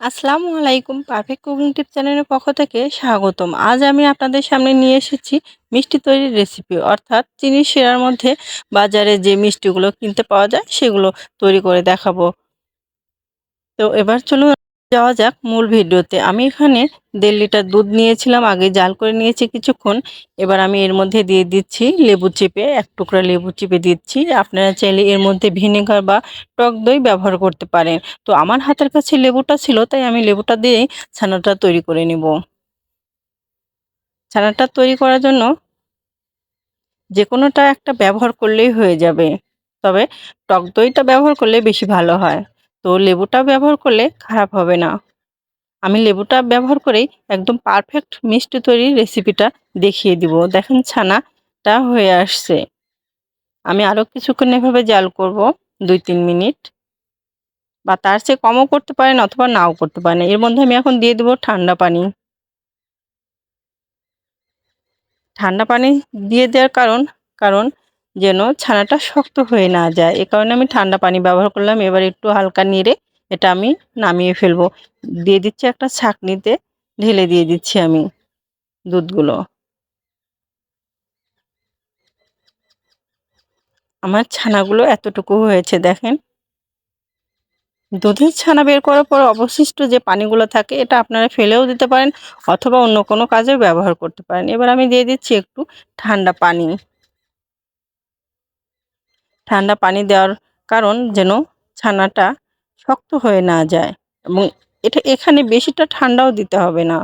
আসসালামু আলাইকুম। Perfect cooking টিপ চ্যানেলের পক্ষ থেকে স্বাগতম। আজ আমি আপনাদের সামনে নিয়ে এসেছি মিষ্টি তৈরির রেসিপি, অর্থাৎ চিনির শিরার মধ্যে বাজারে যে মিষ্টিগুলো কিনতে পাওয়া যায় সেগুলো তৈরি করে দেখাবো। তো এবার চলুন যাওয়া যাক মূল ভিডিওতে। আমি এখানে 1.5 লিটার দুধ নিয়েছিলাম, আগে জাল করে নিয়েছি কিছুক্ষণ। এবার আমি এর মধ্যে দিয়ে দিচ্ছি লেবু চিপে, 1 টুকরা লেবু চিপে দিচ্ছি। আপনারা চাইলে এর মধ্যে ভিনেগার বা টক দই ব্যবহার করতে পারেন। তো আমার হাতের কাছে লেবুটা ছিল, তাই আমি লেবুটা দিয়েই ছানাটা তৈরি করে নিব। ছানাটা তৈরি করার জন্য যে কোনোটা একটা ব্যবহার করলেই হয়ে যাবে, তবে টক দইটা ব্যবহার করলে বেশি ভালো হয়। তো লেবুটা ব্যবহার করলে খারাপ হবে না। আমি লেবুটা ব্যবহার করেই একদম পারফেক্ট মিষ্টি তৈরির রেসিপিটা দেখিয়ে দিব। দেখেন ছানাটা হয়ে আসছে। আমি আরও কিছুক্ষণ এভাবে জাল করব, 2-3 মিনিট, বা তার চেয়ে কমও করতে পারেন অথবা নাও করতে পারেন। এর মধ্যে আমি এখন দিয়ে দেব ঠান্ডা পানি। ঠান্ডা পানি দিয়ে দেওয়ার কারণ যেন ছানাটা শক্ত হয়ে না যায়। এ কারণে আমি ঠান্ডা পানি ব্যবহার করলাম। এবার একটু হালকা নেড়ে এটা আমি নামিয়ে ফেলবো। দিয়ে দিচ্ছি একটা ছাঁকনিতে, ঢেলে দিয়ে দিচ্ছি আমি দুধগুলো। আমার ছানাগুলো এতটুকু হয়েছে দেখেন। দুধের ছানা বের করার পর অবশিষ্ট যে পানিগুলো থাকে এটা আপনারা ফেলেও দিতে পারেন অথবা অন্য কোনো কাজে ব্যবহার করতে পারেন। এবার আমি দিয়ে দিচ্ছি একটু ঠান্ডা পানি। ঠান্ডা পানি দেওয়ার কারণ যেন ছানাটা শক্ত হয়ে না যায়, এবং এখানে বেশিটা ঠান্ডাও দিতে হবে না।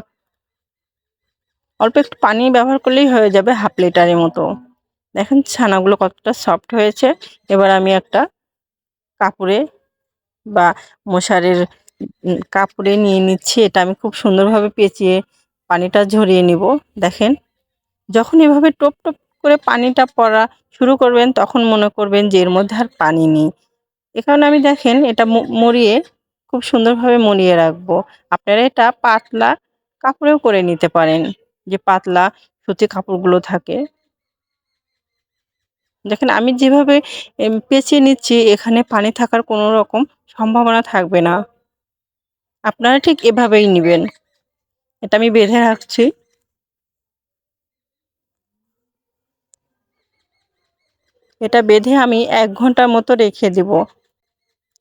অল্প একটু পানি ব্যবহার করলেই হয়ে যাবে, 1/2 লিটারের মতো। দেখেন ছানাগুলো কতটা সফট হয়েছে। এবার আমি একটা কাপড়ে বা মশারির কাপড়ে নিয়ে নিচ্ছি। এটা আমি খুব সুন্দরভাবে পেঁচিয়ে পানিটা ঝরিয়ে নিব। দেখেন, যখন এভাবে টপ টপ করে পানিটা পড়া শুরু করবেন তখন মনে করবেন যে এর মধ্যে আর পানি নেই। এ কারণে আমি দেখেন এটা মরিয়ে খুব সুন্দরভাবে মরিয়ে রাখবো। আপনারা এটা পাতলা কাপড়েও করে নিতে পারেন, যে পাতলা সুতি কাপড়গুলো থাকে। দেখেন আমি যেভাবে পেঁচিয়ে নিচ্ছি, এখানে পানি থাকার কোনো রকম সম্ভাবনা থাকবে না। আপনারা ঠিক এভাবেই নিবেন। এটা আমি বেঁধে রাখছি। এটা বেঁধে আমি 1 ঘন্টার মতো রেখে দিব।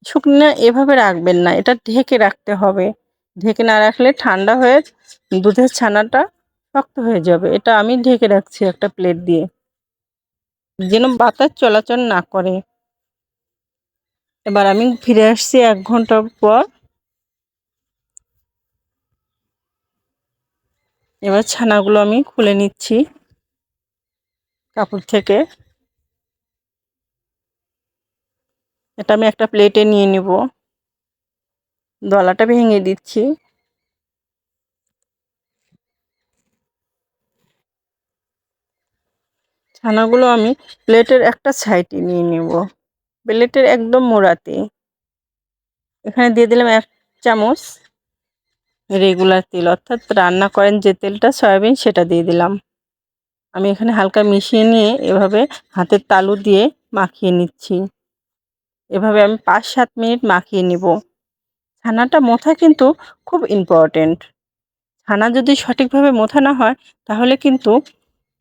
শুকনো এভাবে রাখবেন না, এটা ঢেকে রাখতে হবে। ঢেকে না রাখলে ঠান্ডা হয়ে দুধের ছানাটা শক্ত হয়ে যাবে। এটা আমি ঢেকে রাখছি একটা প্লেট দিয়ে, যেন বাতাস চলাচল না করে। এবার আমি ফিরে আসছি 1 ঘন্টা পর। এবার ছানাগুলো আমি খুলে নিচ্ছি কাপড় থেকে। এটা আমি একটা প্লেটে নিয়ে নিব। দলাটা ভেঙে দিচ্ছি। ছানাগুলো আমি প্লেটের একটা সাইডে নিয়ে নিব, প্লেটের একদম মোড়াতে। এখানে দিয়ে দিলাম 1 চামচ রেগুলার তেল, অর্থাৎ রান্না করেন যে তেলটা সয়াবিন, সেটা দিয়ে দিলাম। আমি এখানে হালকা মিশিয়ে নিয়ে এভাবে হাতের তালু দিয়ে মাখিয়ে নিচ্ছি। এভাবে আমি 5-7 মিনিট মাখিয়ে নিব। ছানাটা মথা কিন্তু খুব ইম্পর্টেন্ট। ছানা যদি সঠিকভাবে মথা না হয় তাহলে কিন্তু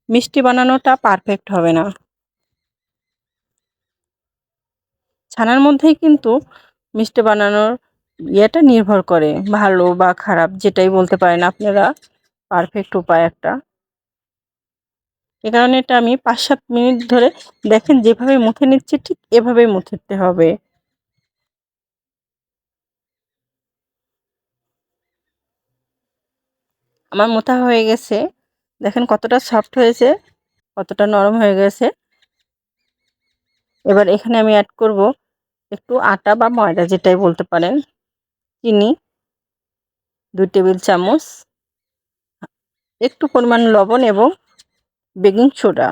মিষ্টি বানানোটা পারফেক্ট হবে না। ছানার মধ্যেই কিন্তু মিষ্টি বানানোর ইয়েটা নির্ভর করে, ভালো বা খারাপ যেটাই বলতে পারেন আপনারা, পারফেক্ট উপায় একটা। এ কারণে এটা আমি 5-7 মিনিট ধরে দেখেন যেভাবে মুথে নিচ্ছি ঠিক এভাবেই মুথতে হবে। আমার মোথা হয়ে গেছে। দেখেন কতটা সফট হয়েছে, কতটা নরম হয়ে গেছে। এবার এখানে আমি অ্যাড করব একটু আটা বা ময়দা যেটাই বলতে পারেন, চিনি 2 টেবিল চামচ, একটু পরিমাণ লবণ এবং বেকিং সোডা।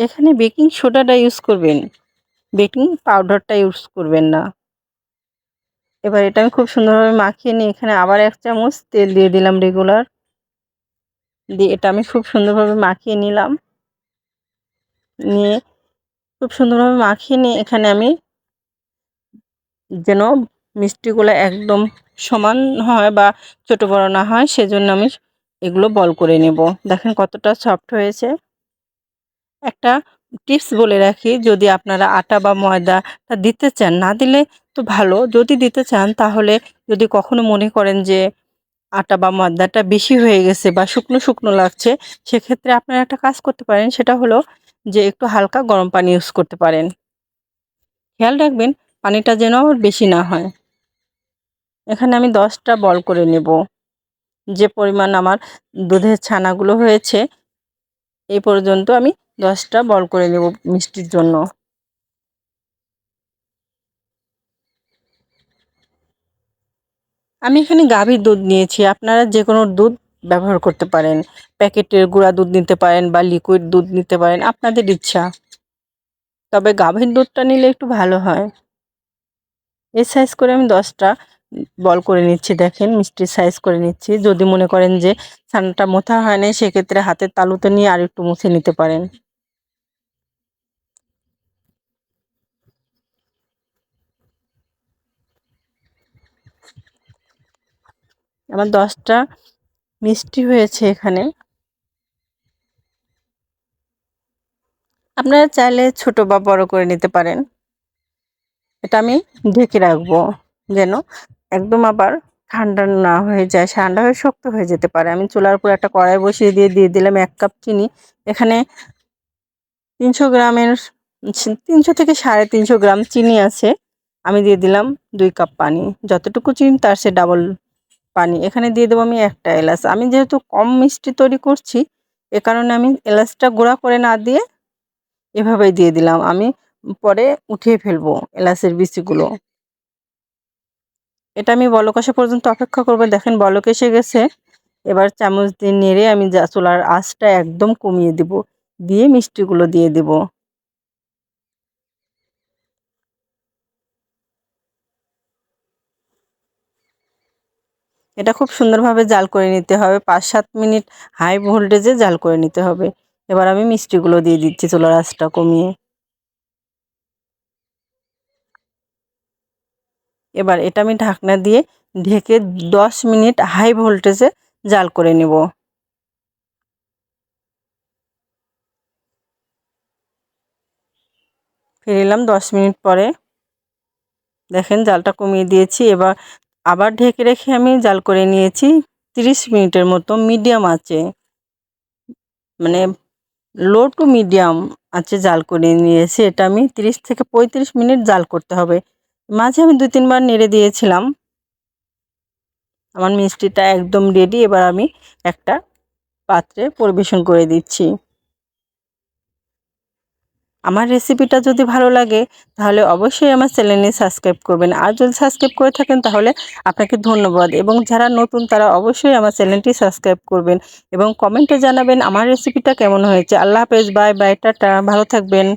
এখানে বেকিং সোডাটা ইউজ করবেন, বেকিং পাউডারটা ইউজ করবেন না। এবার এটা আমি খুব সুন্দরভাবে মাখিয়ে নিয়ে এখানে আবার 1 চামচ তেল দিয়ে দিলাম রেগুলার। দিয়ে এটা আমি খুব সুন্দরভাবে মাখিয়ে নিলাম। খুব সুন্দরভাবে মাখিয়ে নিয়ে এখানে আমি যেন মিষ্টিগুলো একদম সমান হয় বা ছোট বড় না হয়, সেজন্য আমি এগুলো বল করে নেব। দেখেন কতটা সফট হয়েছে। একটা টিপস বলে রাখি, যদি আপনারা আটা বা ময়দাটা দিতে চান, না দিলে তো ভালো, যদি দিতে চান তাহলে যদি কখনো মনে করেন যে আটা বা ময়দাটা বেশি হয়ে গেছে বা শুকনো শুকনো লাগছে, সেক্ষেত্রে আপনারা একটা কাজ করতে পারেন, সেটা হলো যে একটু হালকা গরম পানি ইউজ করতে পারেন। খেয়াল রাখবেন পানিটা যেন বেশি না হয়। এখানে আমি 10টা বল করে নেব। যে পরিমাণ আমার দুধের ছানাগুলো হয়েছে, এই পর্যন্ত আমি 10টা বল করে নেব মিষ্টির জন্য। আমি এখানে গাভীর দুধ নিয়েছি, আপনারা যে কোনো দুধ ব্যবহার করতে পারেন। প্যাকেটের গুঁড়া দুধ নিতে পারেন বা লিকুইড দুধ নিতে পারেন, আপনাদের ইচ্ছা। তবে গাভীর দুধটা নিলে একটু ভালো হয়। এই সাইজ করে আমি 10টা বল করে নিচ্ছি। দেখেন মিষ্টির সাইজ করে নিচ্ছি। যদি মনে করেন যে ছানাটা মোথা হয় নাই, সেক্ষেত্রে হাতের তালুতে নিয়ে আরেকটু মুছে নিতে পারেন। আমার 10টা মিষ্টি হয়েছে এখানে। আপনারা চাইলে ছোট বা বড় করে নিতে পারেন। এটা আমি ঢেকে রাখবো, যেন একদম আবার ঠান্ডা না হয়ে যায়, ঠান্ডা হয়ে শক্ত হয়ে যেতে পারে। আমি চুলার উপর একটা কড়াই বসিয়ে দিয়ে দিলাম 1 কাপ চিনি। এখানে 300 গ্রামের 300 থেকে 350 গ্রাম চিনি আছে। আমি দিয়ে দিলাম 2 কাপ পানি। যতটুকু চিনি তার চেয়ে ডাবল পানি। এখানে দিয়ে দেবো আমি একটা এলাচ। আমি যেহেতু কম মিষ্টি তৈরি করছি, এ কারণে আমি এলাচটা গুঁড়া করে না দিয়ে এভাবেই দিয়ে দিলাম। আমি পরে উঠিয়ে ফেলবো এলাচের বিচিগুলো। এটা আমি বলক আসা পর্যন্ত অপেক্ষা করব। দেখেন বলক এসে গেছে। এবার চামচ দিয়ে নেড়ে আমি চুলার আঁচটা একদম কমিয়ে দিব। দিয়ে মিষ্টিগুলো দিয়ে দিব। এটা খুব সুন্দরভাবে জাল করে নিতে হবে। 5-7 মিনিট হাই ভোল্টেজে জাল করে নিতে হবে। এবার আমি মিষ্টিগুলো দিয়ে দিচ্ছি চুলার আঁচটা কমিয়ে। এবার এটা আমি ঢাকনা দিয়ে ঢেকে 10 মিনিট হাই ভোল্টেজে জাল করে নেব। ফিরে এলাম 10 মিনিট পরে। দেখেন জালটা কমিয়ে দিয়েছি। এবার আবার ঢেকে রেখে আমি জাল করে নিয়েছি 30 মিনিটের মতো মিডিয়াম আঁচে, মানে লো টু মিডিয়াম আঁচে জাল করে নিয়েছি। এটা আমি 30 থেকে 35 মিনিট জাল করতে হবে। মাঝে আমি 2-3 বার নেড়ে দিয়েছিলাম। আমার মিষ্টিটা একদম রেডি। এবার আমি একটা পাত্রে পরিবেশন করে দিচ্ছি। আমার রেসিপিটা যদি ভালো লাগে তাহলে অবশ্যই আমার চ্যানেলে সাবস্ক্রাইব করবেন। আর যদি সাবস্ক্রাইব করে থাকেন তাহলে আপনাকে ধন্যবাদ, এবং যারা নতুন তারা অবশ্যই আমার চ্যানেলটি সাবস্ক্রাইব করবেন এবং কমেন্টে জানাবেন আমার রেসিপিটা কেমন হয়েছে। আল্লাহ হাফেজ, বাই বাই, টাটা, ভালো থাকবেন।